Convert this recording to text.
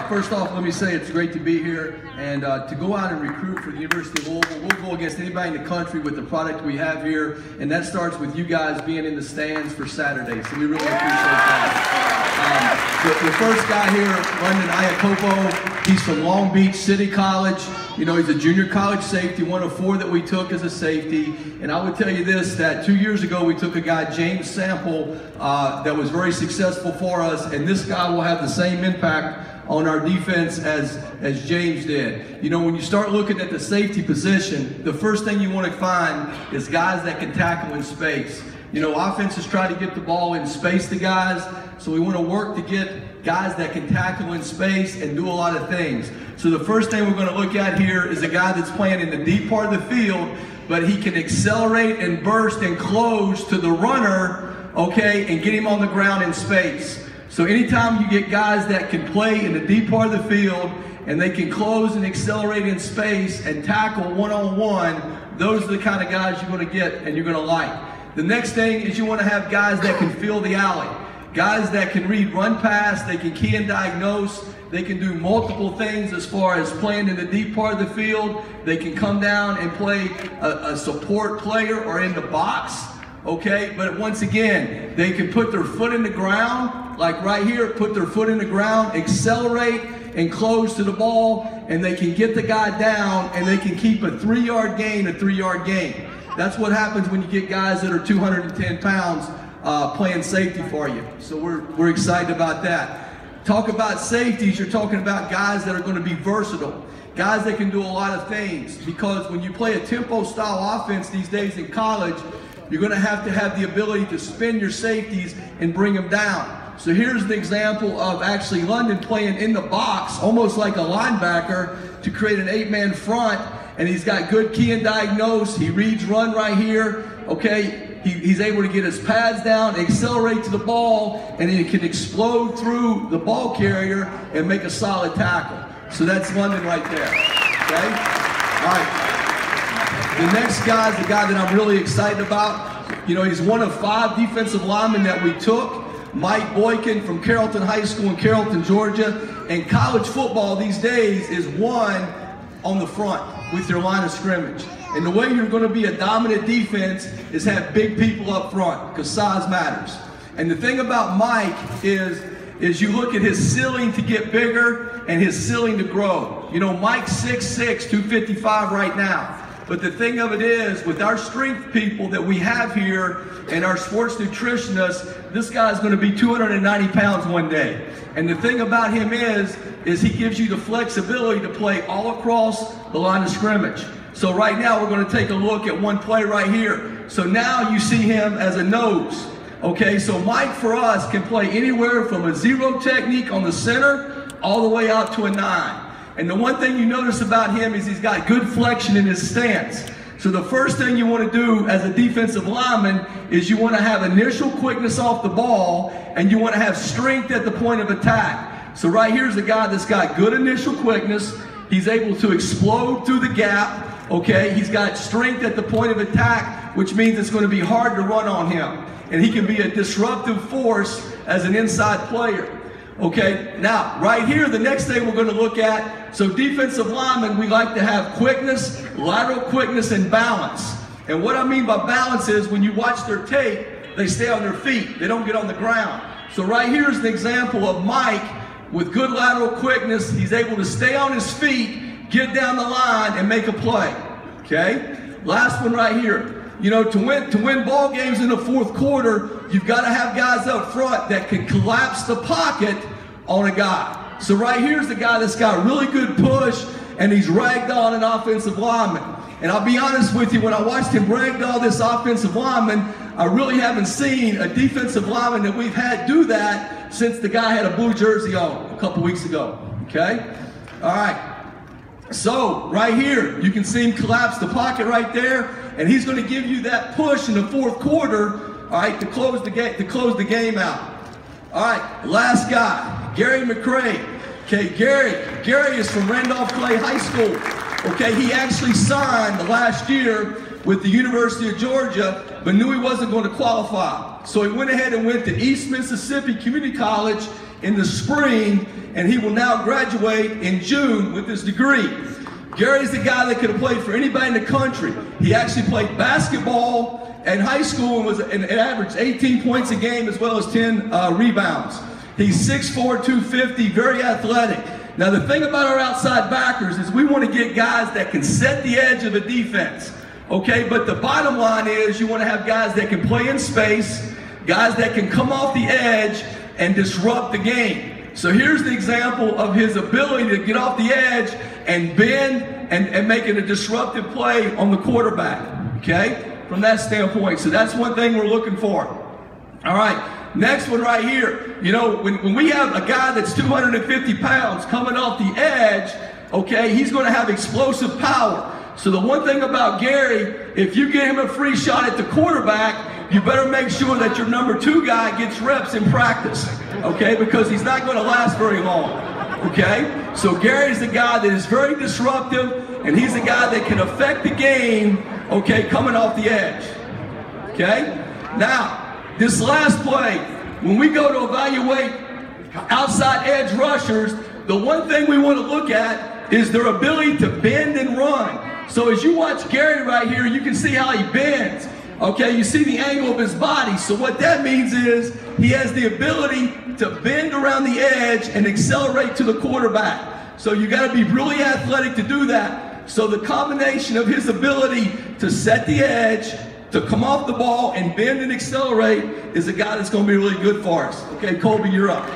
First off, let me say it's great to be here and to go out and recruit for the University of Louisville. We'll go against anybody in the country with the product we have here, and that starts with you guys being in the stands for Saturday, so we really appreciate that. The first guy here, London Iakopo, he's from Long Beach City College. You know, he's a junior college safety, one of 4 that we took as a safety. And I would tell you this, that 2 years ago we took a guy, James Sample, that was very successful for us, and this guy will have the same impact on our defense as James did. You know, when you start looking at the safety position, the first thing you want to find is guys that can tackle in space. You know, offenses try to get the ball in space to guys, so we want to work to get guys that can tackle in space and do a lot of things. So the first thing we're going to look at here is a guy that's playing in the deep part of the field, but he can accelerate and burst and close to the runner, okay, and get him on the ground in space. So anytime you get guys that can play in the deep part of the field and they can close and accelerate in space and tackle one-on-one, those are the kind of guys you're going to get and you're going to like. The next thing is you want to have guys that can feel the alley. Guys that can read run pass, they can key and diagnose, they can do multiple things as far as playing in the deep part of the field. They can come down and play a support player or in the box, okay? But once again, they can put their foot in the ground, like right here, put their foot in the ground, accelerate and close to the ball, and they can get the guy down and they can keep a 3-yard gain, a 3-yard gain. That's what happens when you get guys that are 210 pounds playing safety for you. So we're excited about that. Talk about safeties, you're talking about guys that are going to be versatile. Guys that can do a lot of things, because when you play a tempo style offense these days in college, you're going to have the ability to spin your safeties and bring them down. So here's an example of actually London playing in the box, almost like a linebacker, to create an 8-man front, and he's got good key and diagnose. He reads run right here, okay? He's able to get his pads down, accelerate to the ball, and he can explode through the ball carrier and make a solid tackle. So that's London right there, okay? All right. The next guy is the guy that I'm really excited about. You know, he's one of 5 defensive linemen that we took. Mike Boykin from Carrollton High School in Carrollton, Georgia. And college football these days is won on the front with your line of scrimmage. And the way you're going to be a dominant defense is have big people up front, because size matters. And the thing about Mike is you look at his ceiling to get bigger and his ceiling to grow. You know, Mike's 6'6", 255 right now. But the thing of it is, with our strength people that we have here and our sports nutritionists, this guy's going to be 290 pounds one day. And the thing about him is he gives you the flexibility to play all across the line of scrimmage. So right now we're going to take a look at one play right here. So now you see him as a nose. Okay, so Mike for us can play anywhere from a 0 technique on the center all the way out to a 9. And the one thing you notice about him is he's got good flexion in his stance. So the first thing you want to do as a defensive lineman is you want to have initial quickness off the ball, and you want to have strength at the point of attack. So right here's a guy that's got good initial quickness. He's able to explode through the gap. Okay, he's got strength at the point of attack, which means it's going to be hard to run on him. And he can be a disruptive force as an inside player. Okay, now right here, the next thing we're going to look at, so defensive linemen, we like to have quickness, lateral quickness, and balance. And what I mean by balance is when you watch their tape, they stay on their feet. They don't get on the ground. So right here is an example of Mike with good lateral quickness. He's able to stay on his feet, get down the line, and make a play. Okay? Last one right here. You know, to win ball games in the 4th quarter, you've got to have guys up front that can collapse the pocket on a guy. So right here's the guy that's got really good push, and he's ragdoll an offensive lineman. And I'll be honest with you, when I watched him ragdoll this offensive lineman, I really haven't seen a defensive lineman that we've had do that since the guy had a blue jersey on a couple weeks ago. Okay? All right. So right here, you can see him collapse the pocket right there, and he's going to give you that push in the 4th quarter, all right, to close the game out. All right, last guy, Gary McCrae. Okay, Gary is from Randolph-Clay High School. Okay, he actually signed last year with the University of Georgia, but knew he wasn't going to qualify. So he went ahead and went to East Mississippi Community College in the spring, and he will now graduate in June with his degree. Gary's the guy that could have played for anybody in the country. He actually played basketball in high school and averaged 18 points a game as well as 10 rebounds. He's 6'4", 250, very athletic. Now the thing about our outside backers is we want to get guys that can set the edge of a defense. Okay, but the bottom line is you want to have guys that can play in space, guys that can come off the edge and disrupt the game. So here's the example of his ability to get off the edge and bend and making a disruptive play on the quarterback, okay, from that standpoint. So that's one thing we're looking for. All right, next one right here. You know, when we have a guy that's 250 pounds coming off the edge, okay, he's going to have explosive power. So the one thing about Gary, if you get him a free shot at the quarterback, you better make sure that your number 2 guy gets reps in practice, okay, because he's not going to last very long, okay? So Gary's the guy that is very disruptive, and he's the guy that can affect the game, okay, coming off the edge, okay? Now, this last play, when we go to evaluate outside edge rushers, the one thing we want to look at is their ability to bend and run. So as you watch Gary right here, you can see how he bends. Okay, you see the angle of his body. So what that means is he has the ability to bend around the edge and accelerate to the quarterback. So you got to be really athletic to do that. So the combination of his ability to set the edge, to come off the ball and bend and accelerate is a guy that's going to be really good for us. Okay, Colby, you're up.